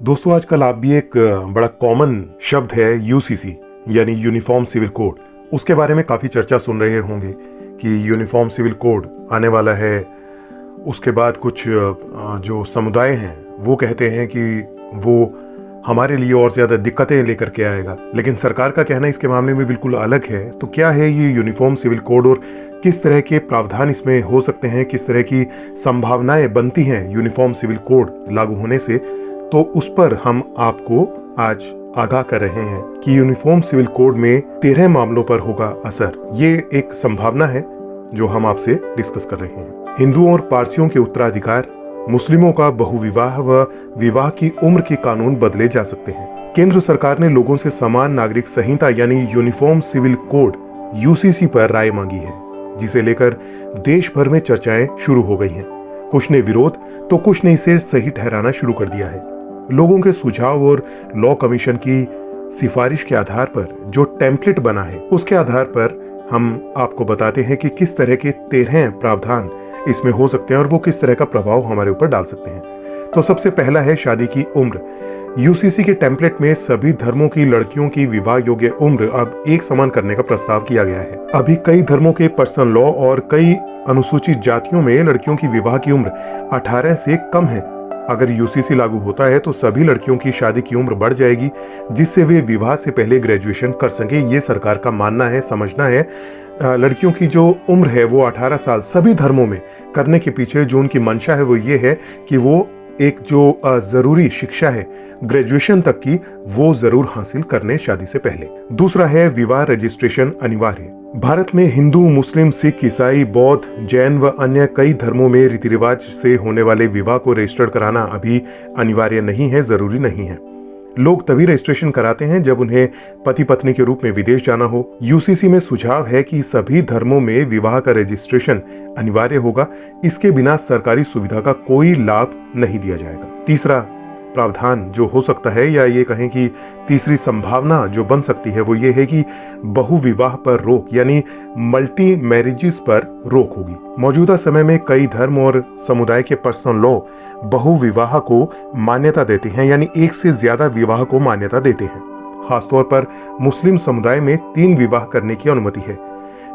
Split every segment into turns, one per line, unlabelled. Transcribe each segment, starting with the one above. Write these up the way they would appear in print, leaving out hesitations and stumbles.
दोस्तों आजकल आप भी एक बड़ा कॉमन शब्द है यूसीसी यानी यूनिफॉर्म सिविल कोड, उसके बारे में काफ़ी चर्चा सुन रहे होंगे कि यूनिफॉर्म सिविल कोड आने वाला है। उसके बाद कुछ जो समुदाय हैं वो कहते हैं कि वो हमारे लिए और ज़्यादा दिक्कतें लेकर के आएगा, लेकिन सरकार का कहना इसके मामले में बिल्कुल अलग है। तो क्या है ये यूनिफॉर्म सिविल कोड और किस तरह के प्रावधान इसमें हो सकते हैं, किस तरह की संभावनाएं बनती हैं यूनिफॉर्म सिविल कोड लागू होने से, तो उस पर हम आपको आज आगाह कर रहे हैं कि यूनिफॉर्म सिविल कोड में 13 मामलों पर होगा असर। ये एक संभावना है जो हम आपसे डिस्कस कर रहे हैं। हिंदुओं और पारसियों के उत्तराधिकार, मुस्लिमों का बहुविवाह व विवाह की उम्र के कानून बदले जा सकते हैं। केंद्र सरकार ने लोगों से समान नागरिक संहिता यानी यूनिफॉर्म सिविल कोड यूसीसी पर राय मांगी है, जिसे लेकर देश भर में चर्चाएं शुरू हो गई हैं। कुछ ने विरोध तो कुछ ने इसे सही ठहराना शुरू कर दिया है। लोगों के सुझाव और लॉ कमीशन की सिफारिश के आधार पर जो टेम्पलेट बना है उसके आधार पर हम आपको बताते हैं कि किस तरह के 13 प्रावधान इसमें हो सकते हैं और वो किस तरह का प्रभाव हमारे ऊपर डाल सकते हैं। तो सबसे पहला है शादी की उम्र। यूसीसी के टेम्पलेट में सभी धर्मों की लड़कियों की विवाह योग्य उम्र अब एक समान करने का प्रस्ताव किया गया है। अभी कई धर्मों के पर्सनल लॉ और कई अनुसूचित जातियों में लड़कियों की विवाह की उम्र 18 से कम है। अगर यूसीसी लागू होता है तो सभी लड़कियों की शादी की उम्र बढ़ जाएगी, जिससे वे विवाह से पहले ग्रेजुएशन कर सके। ये सरकार का मानना है, समझना है। लड़कियों की जो उम्र है वो 18 साल सभी धर्मों में करने के पीछे जो उनकी मंशा है वो ये है कि वो एक जो जरूरी शिक्षा है ग्रेजुएशन तक की वो जरूर हासिल करने शादी से पहले। दूसरा है विवाह रजिस्ट्रेशन अनिवार्य। भारत में हिंदू, मुस्लिम, सिख, ईसाई, बौद्ध, जैन व अन्य कई धर्मों में रीति रिवाज से होने वाले विवाह को रजिस्टर्ड कराना अभी अनिवार्य नहीं है, जरूरी नहीं है। लोग तभी रजिस्ट्रेशन कराते हैं जब उन्हें पति पत्नी के रूप में विदेश जाना हो। यूसीसी में सुझाव है कि सभी धर्मों में विवाह का रजिस्ट्रेशन अनिवार्य होगा। इसके बिना सरकारी सुविधा का कोई लाभ नहीं दिया जाएगा। तीसरा प्रावधान जो हो सकता है, या ये कहें कि तीसरी संभावना जो बन सकती है, वो ये है कि बहुविवाह पर रोक यानी मल्टी मैरिजेस पर रोक होगी। मौजूदा समय में कई धर्म और समुदाय के पर्सनल लॉ बहुविवाह को मान्यता देते हैं, यानी एक से ज्यादा विवाह को मान्यता देते हैं। खासतौर पर मुस्लिम समुदाय में 3 विवाह करने की अनुमति है।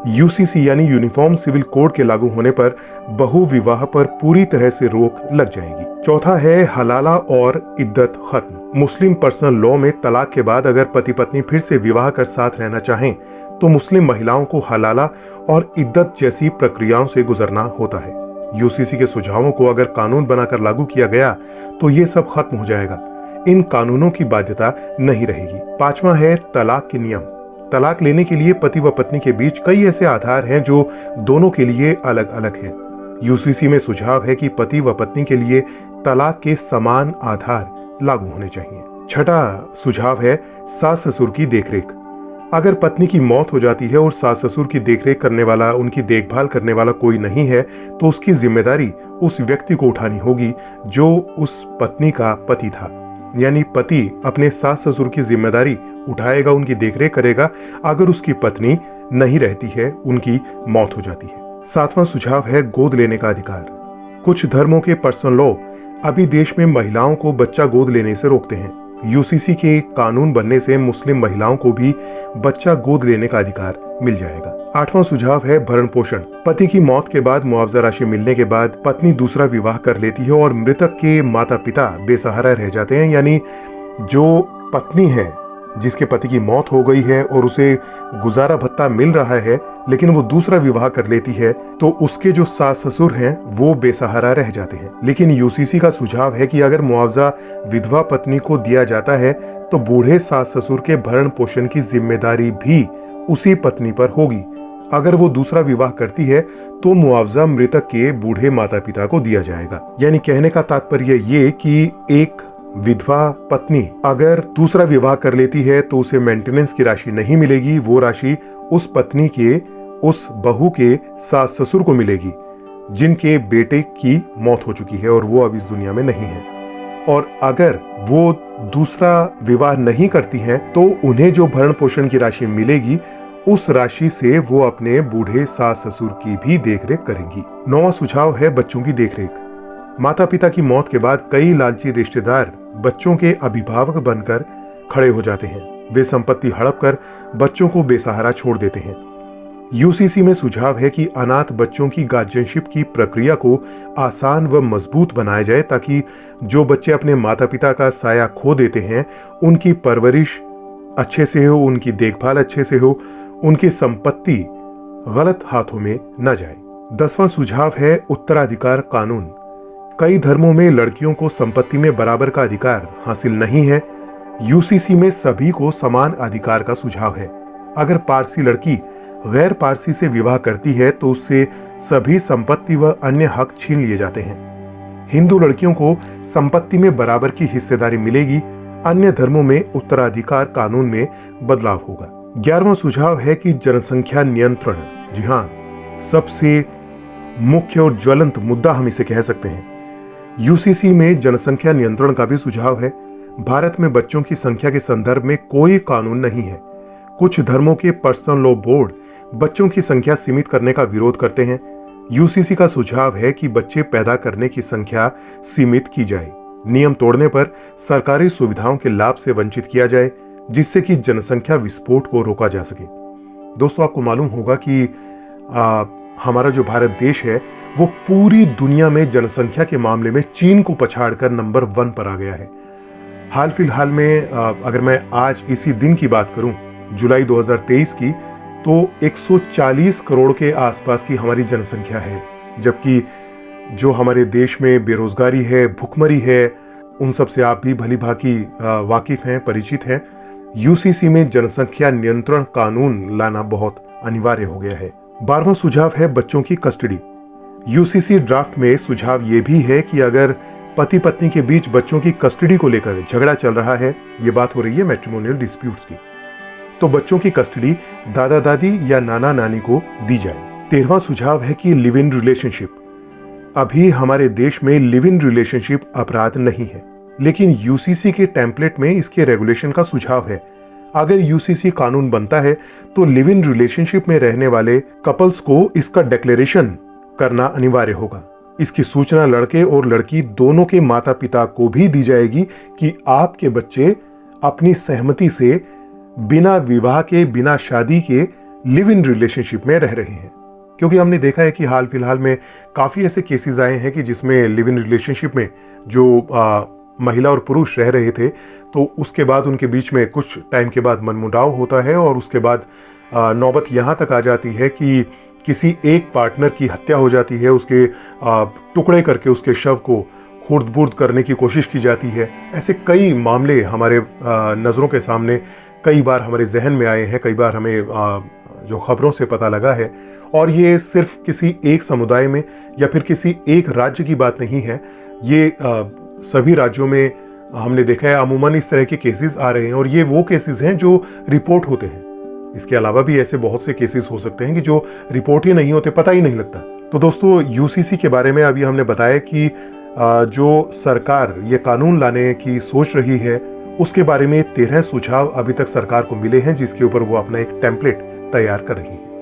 यूसीसी यानी यूनिफॉर्म सिविल कोड के लागू होने पर बहुविवाह पर पूरी तरह से रोक लग जाएगी। चौथा है हलाला और इद्दत खत्म। मुस्लिम पर्सनल लॉ में तलाक के बाद अगर पति पत्नी फिर से विवाह कर साथ रहना चाहें तो मुस्लिम महिलाओं को हलाला और इद्दत जैसी प्रक्रियाओं से गुजरना होता है। यूसीसी के सुझावों को अगर कानून बनाकर लागू किया गया तो ये सब खत्म हो जाएगा। इन कानूनों की बाध्यता नहीं रहेगी। पांचवा है तलाक के नियम। तलाक लेने के लिए पति व पत्नी के बीच कई ऐसे आधार हैं जो दोनों के लिए अलग अलग हैं। यूसीसी में सुझाव है कि पति व पत्नी के लिए तलाक के समान आधार लागू होने चाहिए। छठा सुझाव है सास ससुर की देखरेख। अगर पत्नी की मौत हो जाती है और सास ससुर की देखरेख करने वाला, उनकी देखभाल करने वाला कोई नहीं है, तो उसकी जिम्मेदारी उस व्यक्ति को उठानी होगी जो उस पत्नी का पति था। यानी पति अपने सास ससुर की जिम्मेदारी उठाएगा, उनकी देखरेख करेगा अगर उसकी पत्नी नहीं रहती है, उनकी मौत हो जाती है। सातवां सुझाव है गोद लेने का अधिकार। कुछ धर्मों के पर्सनल लॉ अभी देश में महिलाओं को बच्चा गोद लेने से रोकते हैं। यूसीसी के कानून बनने से मुस्लिम महिलाओं को भी बच्चा गोद लेने का अधिकार मिल जाएगा। आठवां सुझाव है भरण पोषण। पति की मौत के बाद मुआवजा राशि मिलने के बाद पत्नी दूसरा विवाह कर लेती है और मृतक के माता पिता बेसहारा रह जाते हैं। यानी जो पत्नी है जिसके पति की मौत हो गई है और उसे गुजारा भत्ता मिल रहा है, लेकिन वो दूसरा विवाह कर लेती है, तो उसके जो सास ससुर हैं वो बेसहारा रह जाते हैं। लेकिन यूसीसी का सुझाव है कि अगर मुआवजा विधवा पत्नी को दिया जाता है तो बूढ़े सास ससुर के भरण पोषण की जिम्मेदारी भी उसी पत्नी पर होगी। अगर वो दूसरा विवाह करती है तो मुआवजा मृतक के बूढ़े माता पिता को दिया जाएगा। यानी कहने का तात्पर्य ये कि एक विधवा पत्नी अगर दूसरा विवाह कर लेती है तो उसे मेंटेनेंस की राशि नहीं मिलेगी, वो राशि उस पत्नी के, उस बहू के सास ससुर को मिलेगी जिनके बेटे की मौत हो चुकी है और वो अब इस दुनिया में नहीं है। और अगर वो दूसरा विवाह नहीं करती हैं तो उन्हें जो भरण पोषण की राशि मिलेगी उस राशि से वो अपने बूढ़े सास ससुर की भी देखरेख करेंगी। 9वां सुझाव है बच्चों की देखरेख। माता पिता की मौत के बाद कई लालची रिश्तेदार बच्चों के अभिभावक बनकर खड़े हो जाते हैं। वे संपत्ति हड़प कर बच्चों को बेसहारा छोड़ देते हैं। यूसीसी में सुझाव है कि अनाथ बच्चों की गार्जियनशिप की प्रक्रिया को आसान व मजबूत बनाया जाए, ताकि जो बच्चे अपने माता पिता का साया खो देते हैं उनकी परवरिश अच्छे से हो, उनकी देखभाल अच्छे से हो, उनकी संपत्ति गलत हाथों में न जाए। 10वां सुझाव है उत्तराधिकार कानून। कई धर्मों में लड़कियों को संपत्ति में बराबर का अधिकार हासिल नहीं है। यूसीसी में सभी को समान अधिकार का सुझाव है। अगर पारसी लड़की गैर पारसी से विवाह करती है तो उससे सभी संपत्ति व अन्य हक छीन लिए जाते हैं। हिंदू लड़कियों को संपत्ति में बराबर की हिस्सेदारी मिलेगी। अन्य धर्मों में उत्तराधिकार कानून में बदलाव होगा। 11वां सुझाव है कि जनसंख्या नियंत्रण। जी हाँ, सबसे मुख्य और ज्वलंत मुद्दा हम इसे कह सकते हैं। यूसीसी में जनसंख्या नियंत्रण का भी सुझाव है। भारत में बच्चों की संख्या के संदर्भ में कोई कानून नहीं है। कुछ धर्मों के पर्सनल लॉ बोर्ड बच्चों की संख्या सीमित करने का विरोध करते हैं। यूसीसी का सुझाव है कि बच्चे पैदा करने की संख्या सीमित की जाए। नियम तोड़ने पर सरकारी सुविधाओं के लाभ से वंचित किया जाए, जिससे कि जनसंख्या विस्फोट को रोका जा सके। दोस्तों, आपको मालूम होगा कि हमारा जो भारत देश है वो पूरी दुनिया में जनसंख्या के मामले में चीन को पछाड़कर नंबर 1 पर आ गया है। हाल फिलहाल में अगर मैं आज इसी दिन की बात करूं, जुलाई 2023 की, तो 140 करोड़ के आसपास की हमारी जनसंख्या है। जबकि जो हमारे देश में बेरोजगारी है, भुखमरी है, उन सब से आप भी भली भांति वाकिफ हैं, परिचित हैं। यूसीसी में जनसंख्या नियंत्रण कानून लाना बहुत अनिवार्य हो गया है। 12वां सुझाव है बच्चों की कस्टडी। यूसीसी ड्राफ्ट में सुझाव यह भी है कि अगर पति पत्नी के बीच बच्चों की कस्टडी को लेकर झगड़ा चल रहा है, ये बात हो रही है मैट्रिमोनियल डिस्प्यूट्स की, तो बच्चों की कस्टडी दादा दादी या नाना नानी को दी जाए। 13वां सुझाव है कि लिव इन रिलेशनशिप। अभी हमारे देश में लिव इन रिलेशनशिप अपराध नहीं है, लेकिन यूसीसी के टेम्पलेट में इसके रेगुलेशन का सुझाव है। अगर यूसीसी कानून बनता है तो लिव इन रिलेशनशिप में रहने वाले कपल्स को इसका डिक्लेरेशन करना अनिवार्य होगा। इसकी सूचना लड़के और लड़की दोनों के माता पिता को भी दी जाएगी कि आपके बच्चे अपनी सहमति से बिना विवाह के, बिना शादी के लिव इन रिलेशनशिप में रह रहे हैं। क्योंकि हमने देखा है कि हाल फिलहाल में काफी ऐसे केसेस आए हैं कि जिसमें लिव इन रिलेशनशिप में जो महिला और पुरुष रह रहे थे, तो उसके बाद उनके बीच में कुछ टाइम के बाद मनमुटाव होता है और उसके बाद नौबत यहाँ तक आ जाती है कि किसी एक पार्टनर की हत्या हो जाती है, उसके टुकड़े करके उसके शव को खुर्द-बुर्द करने की कोशिश की जाती है। ऐसे कई मामले हमारे नज़रों के सामने कई बार हमारे जहन में आए हैं, कई बार हमें जो खबरों से पता लगा है। और ये सिर्फ किसी एक समुदाय में या फिर किसी एक राज्य की बात नहीं है, ये सभी राज्यों में हमने देखा है अमूमन इस तरह के केसेस आ रहे हैं और ये वो केसेस हैं जो रिपोर्ट होते हैं। इसके अलावा भी ऐसे बहुत से केसेस हो सकते हैं कि जो रिपोर्ट ही नहीं होते, पता ही नहीं लगता। तो दोस्तों, यूसीसी के बारे में अभी हमने बताया कि जो सरकार ये कानून लाने की सोच रही है, उसके बारे में 13 सुझाव अभी तक सरकार को मिले हैं, जिसके ऊपर वो अपना एक टेम्पलेट तैयार कर रही है।